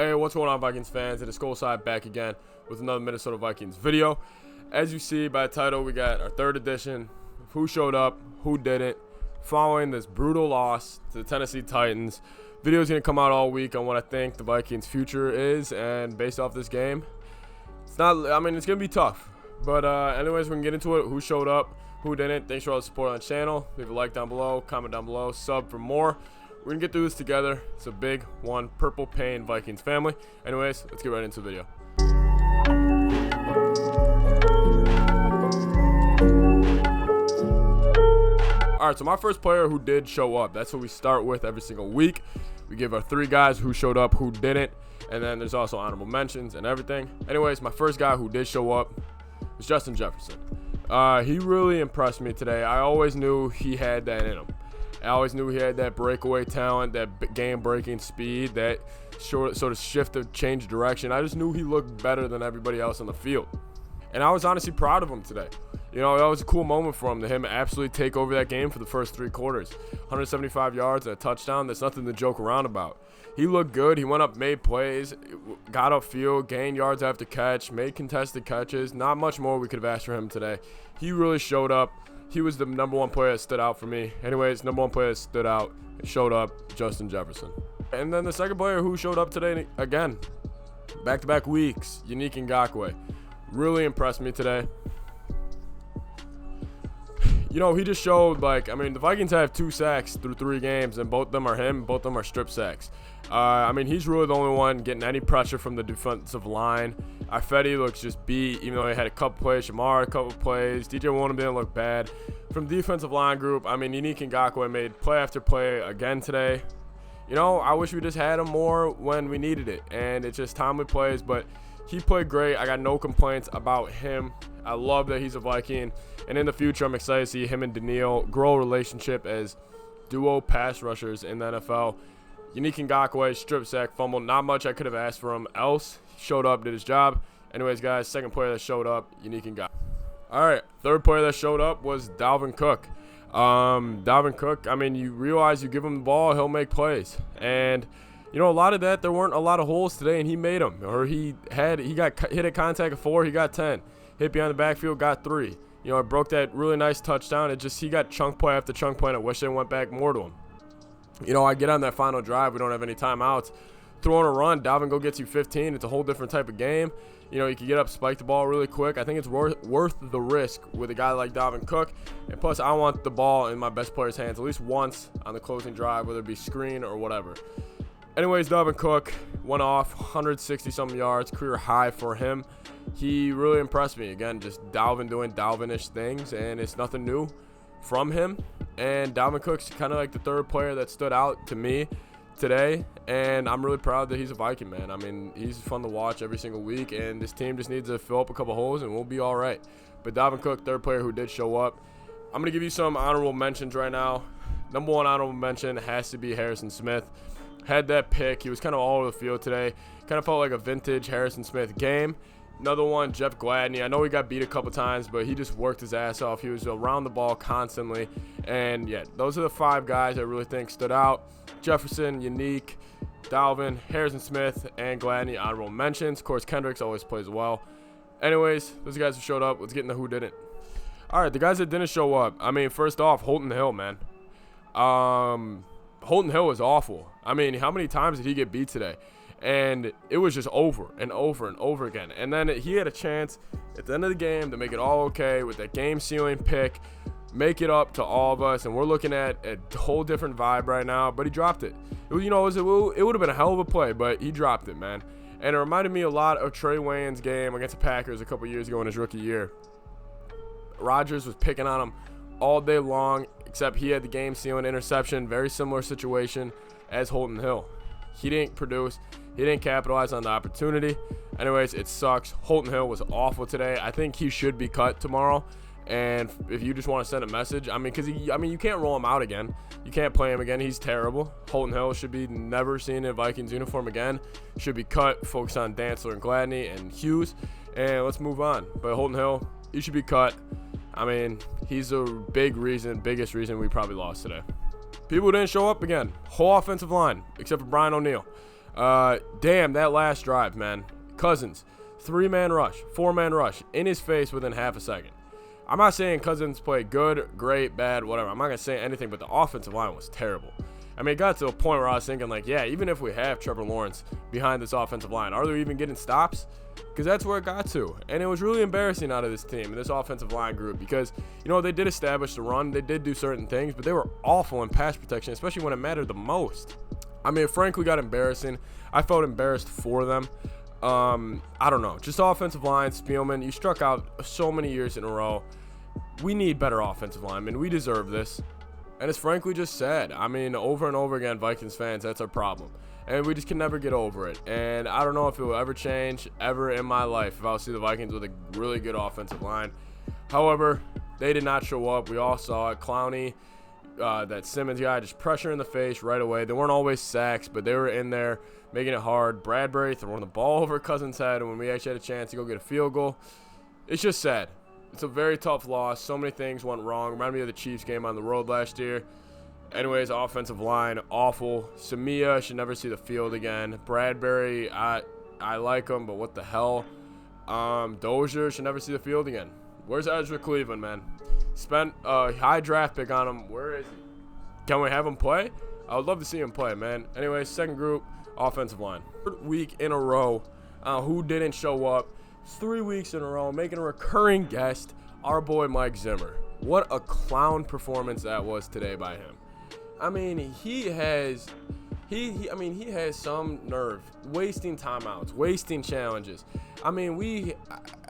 Hey, what's going on, Vikings fans? It is Skol side back again with another Minnesota Vikings video. As you see by the title, we got our third edition of who showed up, who didn't, following this brutal loss to the Tennessee Titans. Video is going to come out all week on what I think the Vikings' future is, and based off this game, it's going to be tough. But anyways, we can get into it. Who showed up, who didn't. Thanks for all the support on the channel. Leave a like down below, comment down below, sub for more. We're going to get through this together. It's a big one. Purple Pain Vikings family. Anyways, let's get right into the video. Alright, so my first player who did show up. That's what we start with every single week. We give our three guys who showed up, who didn't. And then there's also honorable mentions and everything. Anyways, my first guy who did show up was Justin Jefferson. He really impressed me today. I always knew he had that in him. I always knew he had that breakaway talent, that game-breaking speed, that sort of shift of change direction. I just knew he looked better than everybody else on the field. And I was honestly proud of him today. You know, that was a cool moment for him, to him absolutely take over that game for the first three quarters. 175 yards and a touchdown. That's nothing to joke around about. He looked good. He went up, made plays, got upfield, gained yards after catch, made contested catches. Not much more we could have asked for him today. He really showed up. He was the number one player that stood out for me. Anyways, number one player that stood out, showed up, Justin Jefferson. And then the second player who showed up today, again, back-to-back weeks, Yannick Ngakoue. Really impressed me today. You know, he just showed, the Vikings have 2 sacks through 3 games, and both of them are him. Both of them are strip sacks. He's really the only one getting any pressure from the defensive line. Ifedi looks just beat, even though he had a couple plays. Shamar, a couple plays. DJ Wonnum didn't look bad. From the defensive line group, Yannick Ngakoue made play after play again today. You know, I wish we just had him more when we needed it, and it's just timely plays, but he played great. I got no complaints about him. I love that he's a Viking, and in the future, I'm excited to see him and Daniil grow a relationship as duo pass rushers in the NFL. Yannick Ngakoue, strip sack, fumble. Not much I could have asked for him else. He showed up, did his job. Anyways, guys, second player that showed up, Yannick Ngakoue. All right, third player that showed up was Dalvin Cook. Dalvin Cook, you realize you give him the ball, he'll make plays. And you know, a lot of that, there weren't a lot of holes today, and he made them. Or he got hit at contact of 4, he got 10. Hit behind the backfield, got 3. You know, it broke that really nice touchdown. He got chunk play after chunk play, and I wish they went back more to him. You know, I get on that final drive, we don't have any timeouts. Throwing a run, Dalvin go gets you 15. It's a whole different type of game. You know, you can get up, spike the ball really quick. I think it's worth the risk with a guy like Dalvin Cook. And plus, I want the ball in my best player's hands at least once on the closing drive, whether it be screen or whatever. Anyways, Dalvin Cook went off 160-something yards, career high for him. He really impressed me. Again, just Dalvin doing Dalvin-ish things, and it's nothing new from him. And Dalvin Cook's kind of like the third player that stood out to me today, and I'm really proud that he's a Viking, man. He's fun to watch every single week, and this team just needs to fill up a couple holes, and we'll be all right. But Dalvin Cook, third player who did show up. I'm going to give you some honorable mentions right now. Number one honorable mention has to be Harrison Smith. Had that pick. He was kind of all over the field today. Kind of felt like a vintage Harrison Smith game. Another one, Jeff Gladney. I know he got beat a couple times, but he just worked his ass off. He was around the ball constantly. And, yeah, those are the 5 guys I really think stood out. Jefferson, Yannick, Dalvin, Harrison Smith, and Gladney, honorable mentions. Of course, Kendricks always plays well. Anyways, those guys who showed up. Let's get into who didn't. All right, the guys that didn't show up. First off, Holton Hill, man. Holton Hill was awful. How many times did he get beat today? And it was just over and over and over again. And then he had a chance at the end of the game to make it all okay with that game-sealing pick, make it up to all of us. And we're looking at a whole different vibe right now. But he dropped it. It would have been a hell of a play, but he dropped it, man. And it reminded me a lot of Trey Wayne's game against the Packers a couple years ago in his rookie year. Rodgers was picking on him all day long, except he had the game-sealing interception. Very similar situation as Holton Hill. He didn't produce. He didn't capitalize on the opportunity. Anyways, it sucks. Holton Hill was awful today. I think he should be cut tomorrow. And if you just want to send a message, because you can't roll him out again. You can't play him again. He's terrible. Holton Hill should be never seen in a Vikings uniform again. Should be cut. Focus on Dantzler and Gladney and Hughes. And let's move on. But Holton Hill, he should be cut. He's a biggest reason we probably lost today. People didn't show up again. Whole offensive line, except for Brian O'Neill. Damn, that last drive, man. Cousins, 3-man rush, 4-man rush, in his face within half a second. I'm not saying Cousins played good, great, bad, whatever. I'm not going to say anything, but the offensive line was terrible. I mean, it got to a point where I was thinking, like, yeah, even if we have Trevor Lawrence behind this offensive line, are they even getting stops? Because that's where it got to. And it was really embarrassing out of this team, this offensive line group, because, you know, they did establish the run. They did do certain things, but they were awful in pass protection, especially when it mattered the most. I mean, it frankly got embarrassing. I felt embarrassed for them. I don't know. Just offensive line, Spielman, you struck out so many years in a row. We need better offensive linemen. We deserve this. And it's frankly just sad. I mean, over and over again, Vikings fans, that's our problem. And we just can never get over it. And I don't know if it will ever change ever in my life if I'll see the Vikings with a really good offensive line. However, they did not show up. We all saw it. Clowney, that Simmons guy, just pressure in the face right away. They weren't always sacks, but they were in there making it hard. Bradbury throwing the ball over Cousins' head when we actually had a chance to go get a field goal. It's just sad. It's a very tough loss. So many things went wrong. Reminded me of the Chiefs game on the road last year. Anyways, offensive line, awful. Samia should never see the field again. Bradbury, I like him, but what the hell? Dozier should never see the field again. Where's Ezra Cleveland, man? Spent a high draft pick on him. Where is he? Can we have him play? I would love to see him play, man. Anyways, second group, offensive line. Third week in a row, who didn't show up? 3 weeks in a row, making a recurring guest, our boy Mike Zimmer. What a clown performance that was today by him. I mean, he has some nerve, wasting timeouts, wasting challenges. I mean,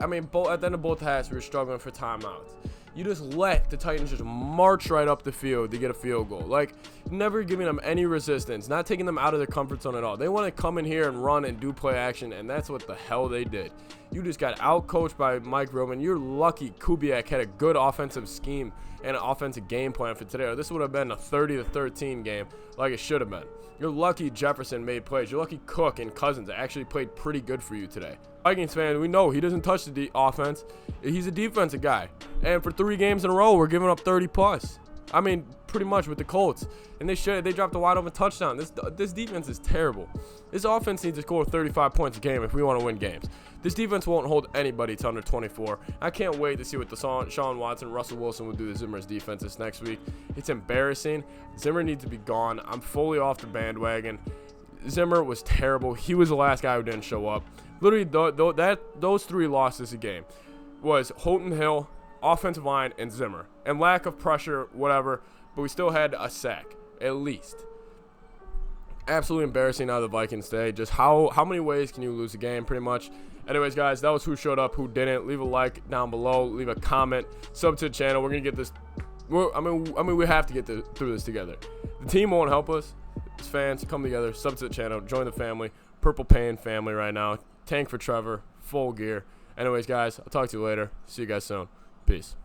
at the end of both halves, we were struggling for timeouts. You just let the Titans just march right up the field to get a field goal. Like, never giving them any resistance, not taking them out of their comfort zone at all. They want to come in here and run and do play action, and that's what the hell they did. You just got out-coached by Mike Roman. You're lucky Kubiak had a good offensive scheme and an offensive game plan for today, or this would have been a 30-13 game like it should have been. You're lucky Jefferson made plays. You're lucky Cook and Cousins actually played pretty good for you today. Vikings fan, we know he doesn't touch the offense. He's a defensive guy. And for 3 games in a row, we're giving up 30+. I mean, pretty much with the Colts. And they dropped a wide open touchdown. This defense is terrible. This offense needs to score 35 points a game if we want to win games. This defense won't hold anybody to under 24. I can't wait to see what Sean Watson, Russell Wilson will do to Zimmer's defense this next week. It's embarrassing. Zimmer needs to be gone. I'm fully off the bandwagon. Zimmer was terrible. He was the last guy who didn't show up. Literally, those 3 losses a game was Holton Hill, offensive line, and Zimmer. And lack of pressure, whatever, but we still had a sack, at least. Absolutely embarrassing out of the Vikings today. Just how many ways can you lose a game, pretty much. Anyways, guys, that was who showed up, who didn't. Leave a like down below. Leave a comment. Sub to the channel. We're going to get this. I mean, we have to get through this together. The team won't help us. As fans, come together. Sub to the channel. Join the family. Purple Pain family right now. Tank for Trevor. Full gear. Anyways, guys, I'll talk to you later. See you guys soon. Peace.